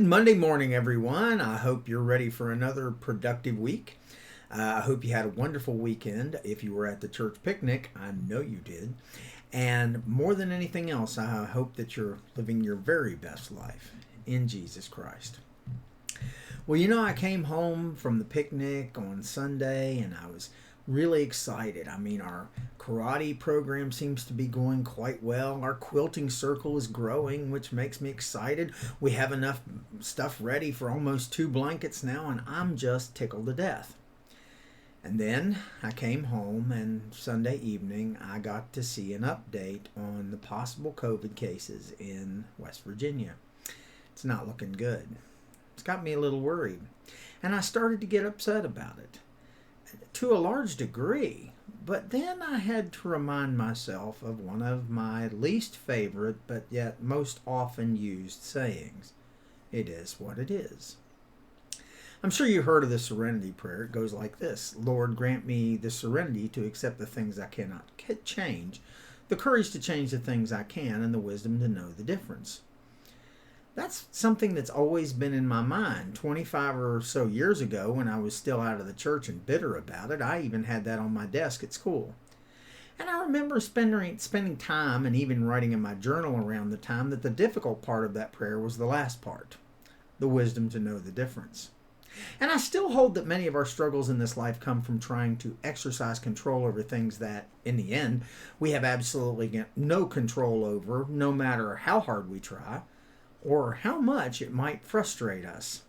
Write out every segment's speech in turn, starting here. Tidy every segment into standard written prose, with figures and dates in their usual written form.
Good Monday morning, everyone. I hope you're ready for another productive week. I hope you had a wonderful weekend. If you were at the church picnic, I know you did. And more than anything else, I hope that you're living your very best life in Jesus Christ. Well, I came home from the picnic on Sunday and I was really excited. Our karate program seems to be going quite well. Our quilting circle is growing, which makes me excited. We have enough stuff ready for almost 2 blankets now, and I'm just tickled to death. And then I came home, and Sunday evening I got to see an update on the possible COVID cases in West Virginia. It's not looking good. It's got me a little worried. And I started to get upset about it to a large degree. But then I had to remind myself of one of my least favorite but yet most often used sayings. It is what it is. I'm sure you heard of the serenity prayer. It goes like this: Lord, grant me the serenity to accept the things I cannot change, the courage to change the things I can, and the wisdom to know the difference. That's something that's always been in my mind. 25 or so years ago, when I was still out of the church and bitter about it, I even had that on my desk at school. And I remember spending time and even writing in my journal around the time that the difficult part of that prayer was the last part, the wisdom to know the difference. And I still hold that many of our struggles in this life come from trying to exercise control over things that, in the end, we have absolutely no control over, no matter how hard we try, or how much it might frustrate us.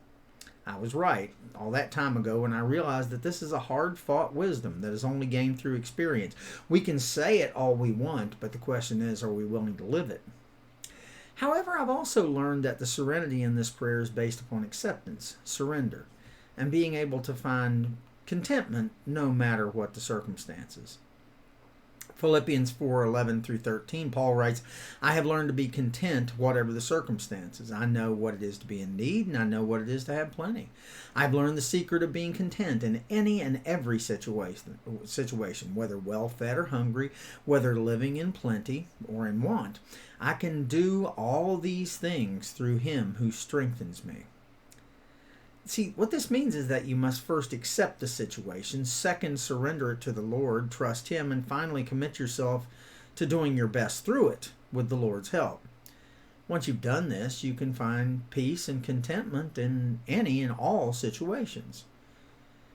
I was right all that time ago when I realized that this is a hard-fought wisdom that is only gained through experience. We can say it all we want, but the question is, are we willing to live it? However, I've also learned that the serenity in this prayer is based upon acceptance, surrender, and being able to find contentment no matter what the circumstances. Philippians 4:11 through 13, Paul writes, I have learned to be content whatever the circumstances. I know what it is to be in need, and I know what it is to have plenty. I've learned the secret of being content in any and every situation, whether well-fed or hungry, whether living in plenty or in want. I can do all these things through him who strengthens me. See, what this means is that you must first accept the situation, second, surrender it to the Lord, trust him, and finally commit yourself to doing your best through it with the Lord's help. Once you've done this, you can find peace and contentment in any and all situations.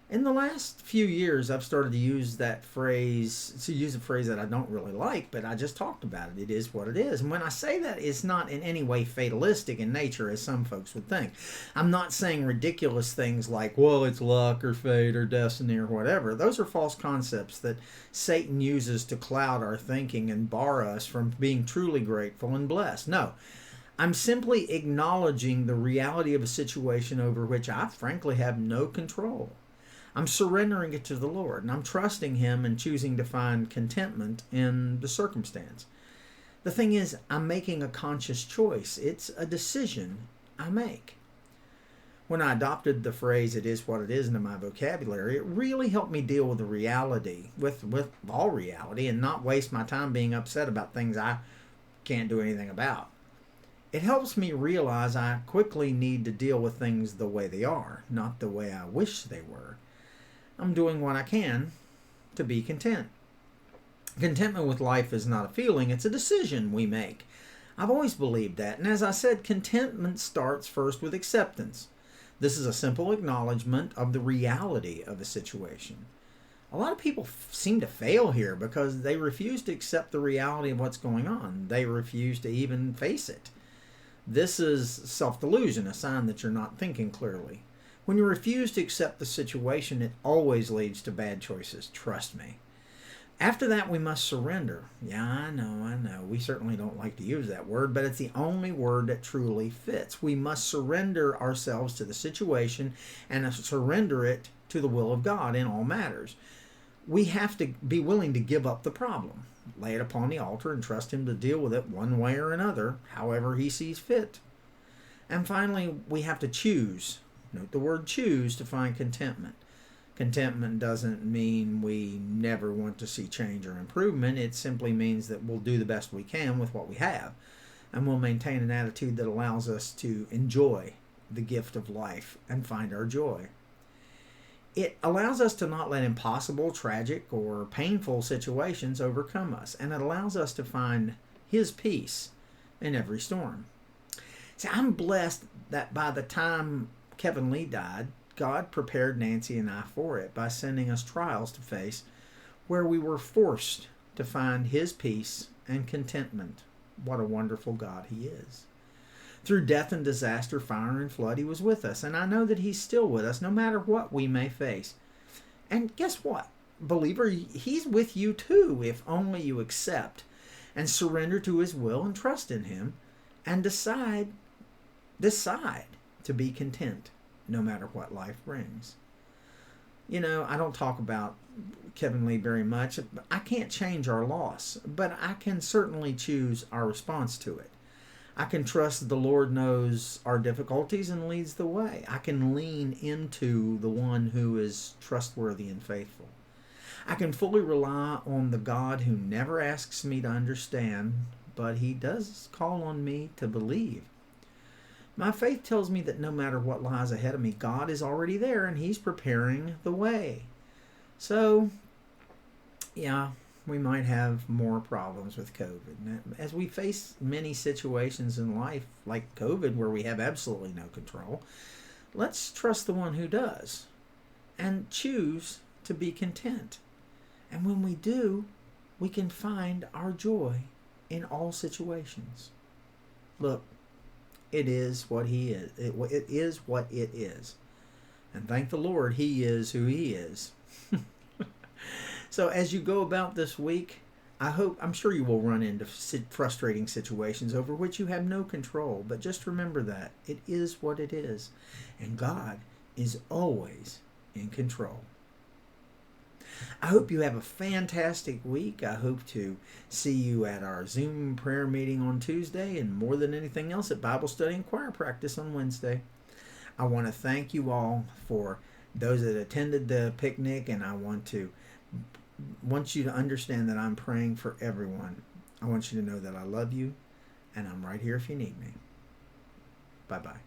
In the last few years, I've started to use a phrase that I don't really like, but I just talked about it. It is what it is. And when I say that, it's not in any way fatalistic in nature, as some folks would think. I'm not saying ridiculous things like, well, it's luck or fate or destiny or whatever. Those are false concepts that Satan uses to cloud our thinking and bar us from being truly grateful and blessed. No. I'm simply acknowledging the reality of a situation over which I frankly have no control. I'm surrendering it to the Lord, and I'm trusting him and choosing to find contentment in the circumstance. The thing is, I'm making a conscious choice. It's a decision I make. When I adopted the phrase, it is what it is, into my vocabulary, it really helped me deal with the reality, with all reality, and not waste my time being upset about things I can't do anything about. It helps me realize I quickly need to deal with things the way they are, not the way I wish they were. I'm doing what I can to be content. Contentment with life is not a feeling, it's a decision we make. I've always believed that, and as I said, contentment starts first with acceptance. This is a simple acknowledgement of the reality of a situation. A lot of people seem to fail here because they refuse to accept the reality of what's going on. They refuse to even face it. This is self-delusion, a sign that you're not thinking clearly. When you refuse to accept the situation, it always leads to bad choices, trust me. After that, we must surrender. Yeah, I know. We certainly don't like to use that word, but it's the only word that truly fits. We must surrender ourselves to the situation and surrender it to the will of God in all matters. We have to be willing to give up the problem, lay it upon the altar, and trust him to deal with it one way or another, however he sees fit. And finally, we have to choose. Note the word choose, to find contentment. Contentment doesn't mean we never want to see change or improvement. It simply means that we'll do the best we can with what we have. And we'll maintain an attitude that allows us to enjoy the gift of life and find our joy. It allows us to not let impossible, tragic, or painful situations overcome us, and it allows us to find His peace in every storm. See, I'm blessed that by the time Kevin Lee died, God prepared Nancy and I for it by sending us trials to face where we were forced to find His peace and contentment. What a wonderful God He is. Through death and disaster, fire and flood, He was with us. And I know that He's still with us no matter what we may face. And guess what, believer? He's with you too if only you accept and surrender to His will and trust in Him and decide to be content no matter what life brings. You know, I don't talk about Kevin Lee very much. I can't change our loss, but I can certainly choose our response to it. I can trust the Lord knows our difficulties and leads the way. I can lean into the one who is trustworthy and faithful. I can fully rely on the God who never asks me to understand, but He does call on me to believe. My faith tells me that no matter what lies ahead of me, God is already there and He's preparing the way. So, yeah, we might have more problems with COVID. As we face many situations in life, like COVID, where we have absolutely no control, let's trust the one who does and choose to be content. And when we do, we can find our joy in all situations. Look, it is what He is. It is what it is. And thank the Lord, He is who He is. So as you go about this week, I'm sure you will run into frustrating situations over which you have no control. But just remember that it is what it is. And God is always in control. I hope you have a fantastic week. I hope to see you at our Zoom prayer meeting on Tuesday, and more than anything else at Bible study and choir practice on Wednesday. I want to thank you all for those that attended the picnic, and I want you to understand that I'm praying for everyone. I want you to know that I love you, and I'm right here if you need me. Bye-bye.